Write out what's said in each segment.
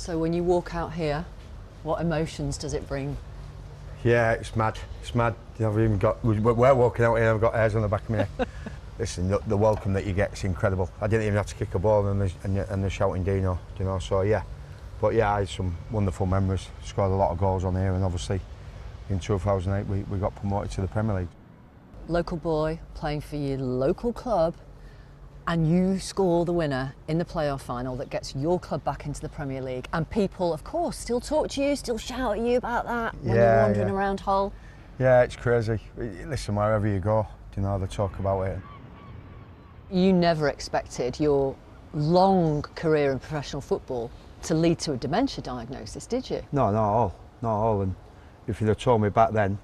So when you walk out here, what emotions does it bring? Yeah, it's mad. It's mad. You know, we're walking out here, I've got hairs on the back of my neck. Listen, the welcome that you get is incredible. I didn't even have to kick a ball and they're shouting Dino, you know, so yeah. But yeah, I had some wonderful memories. Scored a lot of goals on here, and obviously in 2008 we got promoted to the Premier League. Local boy playing for your local club, and you score the winner in the playoff final that gets your club back into the Premier League, and people, of course, still talk to you, still shout at you about that when you're wandering around Hull. Yeah, it's crazy. Listen, wherever you go, you know, they talk about it. You never expected your long career in professional football to lead to a dementia diagnosis, did you? No, not all. Not all. And if you'd have told me back then,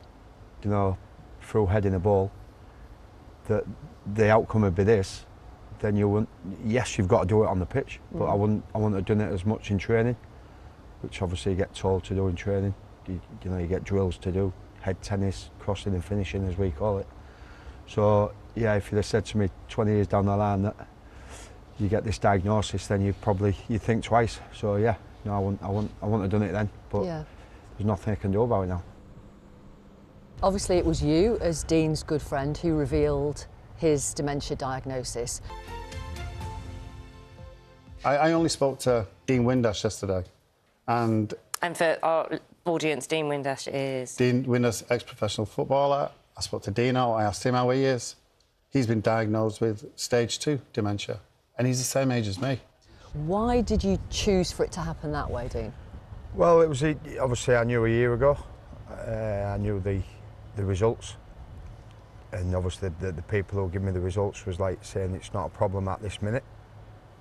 you know, through heading a ball, that the outcome would be this, then you wouldn't. Yes, you've got to do it on the pitch, but I wouldn't have done it as much in training, which obviously you get told to do in training. You know, you get drills to do, head tennis, crossing and finishing, as we call it. So yeah, if you'd have said to me 20 years down the line that you get this diagnosis, then you think twice. So yeah, no, I wouldn't have done it then. But there's nothing I can do about it now. Obviously, it was you, as Dean's good friend, who revealed his dementia diagnosis. I only spoke to Dean Windass yesterday, and for our audience, Dean Windass is... Dean Windass, ex-professional footballer. I spoke to Dino, I asked him how he is. He's been diagnosed with stage 2 dementia, and he's the same age as me. Why did you choose for it to happen that way, Dean? Well, it was obviously I knew a year ago. I knew the results, and obviously the people who give me the results was like saying it's not a problem at this minute.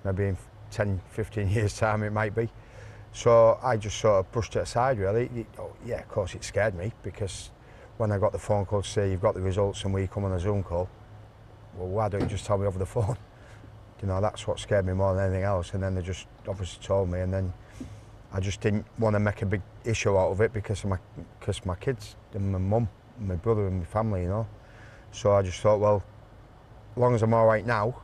Maybe in 10, 15 years' time it might be. So I just sort of brushed it aside, really. Yeah, of course it scared me, because when I got the phone call to say you've got the results and we come on a Zoom call, well, why don't you just tell me over the phone? You know, that's what scared me more than anything else. And then they just obviously told me, and then I just didn't want to make a big issue out of it because my kids and my mum, and my brother and my family, you know. So I just thought, well, as long as I'm all right now,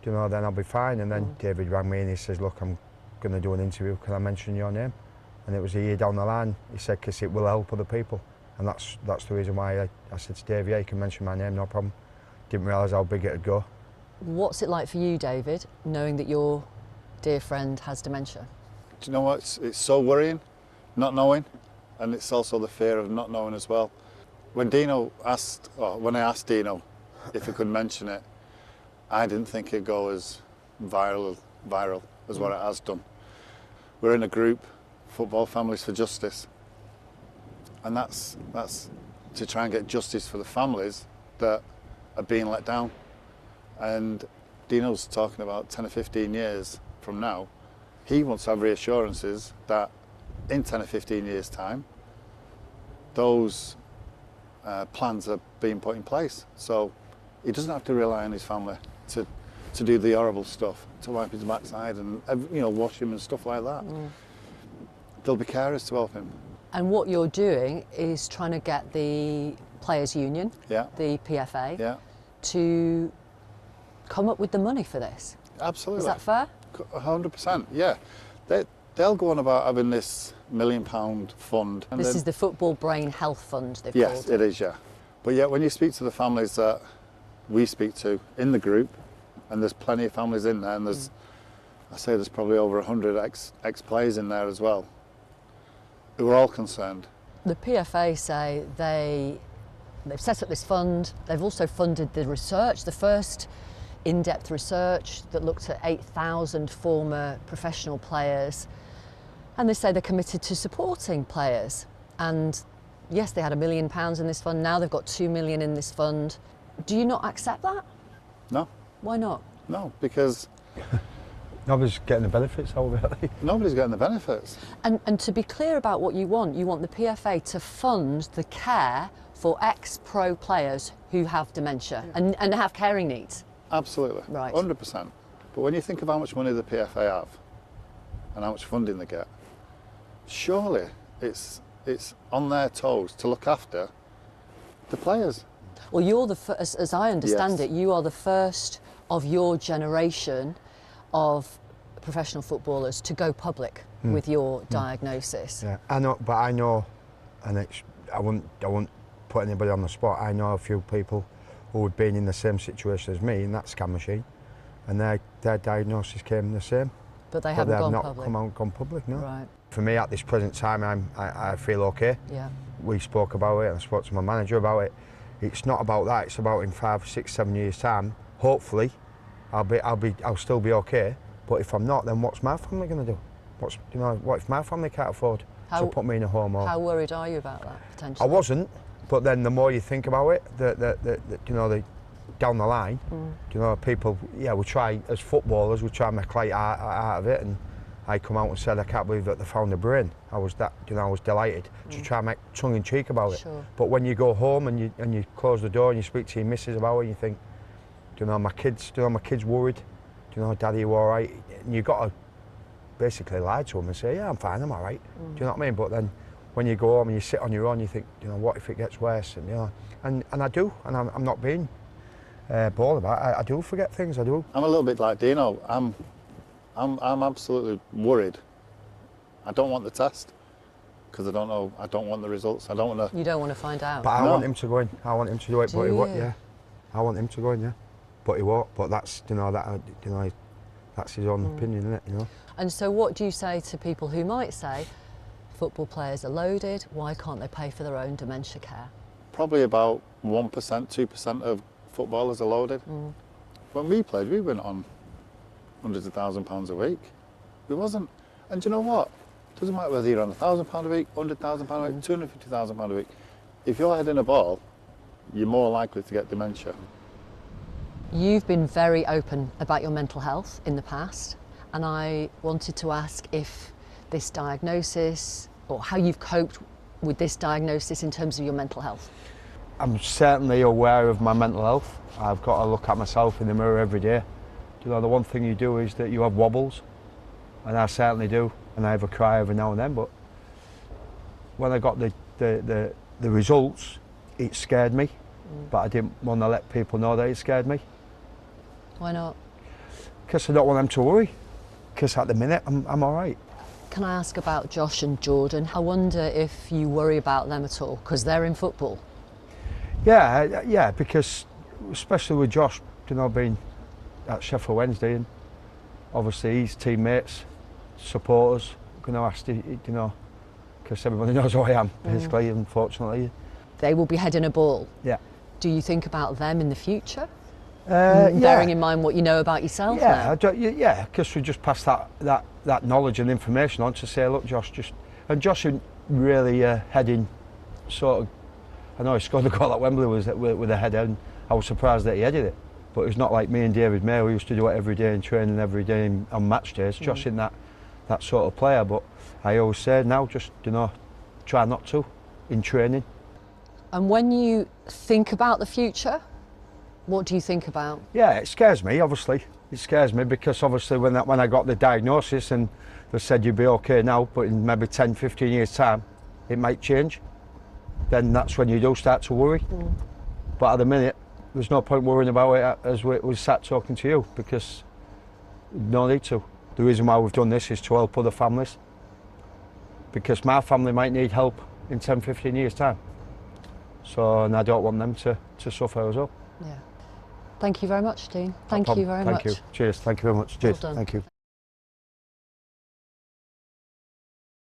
you know, then I'll be fine. And then David rang me and he says, look, I'm going to do an interview, can I mention your name? And it was a year down the line. He said, because it will help other people. And that's the reason why I said to Dave, yeah, you can mention my name, no problem. Didn't realise how big it'd go. What's it like for you, David, knowing that your dear friend has dementia? Do you know what? It's so worrying, not knowing, and it's also the fear of not knowing as well. When I asked Dino if he could mention it, I didn't think it'd go as viral as what it has done. We're in a group, Football Families for Justice, and that's to try and get justice for the families that are being let down. And Dino's talking about 10 or 15 years from now, he wants to have reassurances that in 10 or 15 years' time, those plans are being put in place. So he doesn't have to rely on his family to do the horrible stuff, to wipe his backside and, you know, wash him and stuff like that. There'll be carers to help him. And what you're doing is trying to get the Players' Union, the PFA, to come up with the money for this. Absolutely. Is that fair? 100%, yeah. They'll go on about having this £1 million fund. This is the Football Brain Health Fund, they've called it. Yes, it is, yeah. But yet, when you speak to the families that we speak to in the group, and there's plenty of families in there, and there's probably over 100 ex-players in there as well, who are all concerned. The PFA say they've set up this fund. They've also funded the research, the first in-depth research that looked at 8,000 former professional players. And they say they're committed to supporting players. And yes, they had £1 million in this fund. Now they've got £2 million in this fund. Do you not accept that? No. Why not? No, because nobody's getting the benefits out of it. Nobody's getting the benefits. And to be clear about what you want the PFA to fund the care for ex-pro players who have dementia and have caring needs. Absolutely, right. 100%. But when you think of how much money the PFA have and how much funding they get, surely it's on their toes to look after the players. Well, you're as I understand it, you are the first of your generation of professional footballers to go public with your diagnosis. Yeah, I know, and I wouldn't put anybody on the spot. I know a few people who had been in the same situation as me in that scan machine, and their diagnosis came the same. But they haven't gone public. They have not gone public, no. Right. For me, at this present time, I feel okay. Yeah. We spoke about it, and I spoke to my manager about it. It's not about that. It's about in 5, 6, 7 years' time. Hopefully, I'll still be okay. But if I'm not, then what's my family going to do? What if my family can't afford to put me in a home? How worried are you about that potentially? I wasn't, but then the more you think about it, down the line, people, we try as footballers, we try and make light out of it, and I come out and said I can't believe that they found a brain. I was delighted to try and make tongue in cheek about it. Sure. But when you go home and you close the door and you speak to your missus about it, you think, my kids worried. Daddy, you all right? And you've got to basically lie to them and say, yeah, I'm fine, I'm all right. Do you know what I mean? But then when you go home and you sit on your own, you think, what if it gets worse? And I do, and I'm not being bold about it. I do forget things, I do. I'm a little bit like Dino. I'm absolutely worried. I don't want the test because I don't know. I don't want the results. I don't want to. You don't want to find out. But I want him to go in. I want him to do it. Do but he you? won't. Yeah, I want him to go in. Yeah, but he won't. But that's that's his own opinion, isn't it? And so, what do you say to people who might say, football players are loaded? Why can't they pay for their own dementia care? Probably about 1%, 2% of footballers are loaded. When we played, we went on hundreds of £1,000s a week. We wasn't, and do you know what? Doesn't matter whether you're on £1,000 a week, £100,000 a week, £250,000 a week. If you're heading a ball, you're more likely to get dementia. You've been very open about your mental health in the past, and I wanted to ask if this diagnosis, or how you've coped with this diagnosis in terms of your mental health. I'm certainly aware of my mental health. I've got to look at myself in the mirror every day. The one thing you do is that you have wobbles, and I certainly do, and I have a cry every now and then. But when I got the results, it scared me, but I didn't want to let people know that it scared me. Why not? Because I don't want them to worry. Because at the minute, I'm all right. Can I ask about Josh and Jordan? I wonder if you worry about them at all, because they're in football. Yeah, because especially with Josh, being at Sheffield Wednesday, and obviously his teammates, supporters, going to ask, because everybody knows who I am, basically, unfortunately. They will be heading a ball. Yeah. Do you think about them in the future? Yeah. Bearing in mind what you know about yourself now? Yeah, because we just pass that knowledge and information on to say, look, Josh, Josh isn't really heading sort of, I know he scored a goal at Wembley with a header, and I was surprised that he headed it. But it's not like me and David May, we used to do it every day in training, every day on match days. Josh isn't that sort of player, but I always say now, just, try not to in training. And when you think about the future, what do you think about? Yeah, it scares me, obviously. It scares me because obviously when I got the diagnosis and they said you'd be okay now, but in maybe 10, 15 years' time, it might change. Then that's when you do start to worry. But at the minute, there's no point worrying about it as we sat talking to you, because no need to. The reason why we've done this is to help other families, because my family might need help in 10, 15 years' time. So, and I don't want them to suffer as well. Yeah. Thank you very much, Dean. Thank you very much. Thank you. Cheers. Thank you very much. Cheers. Well done. Thank you.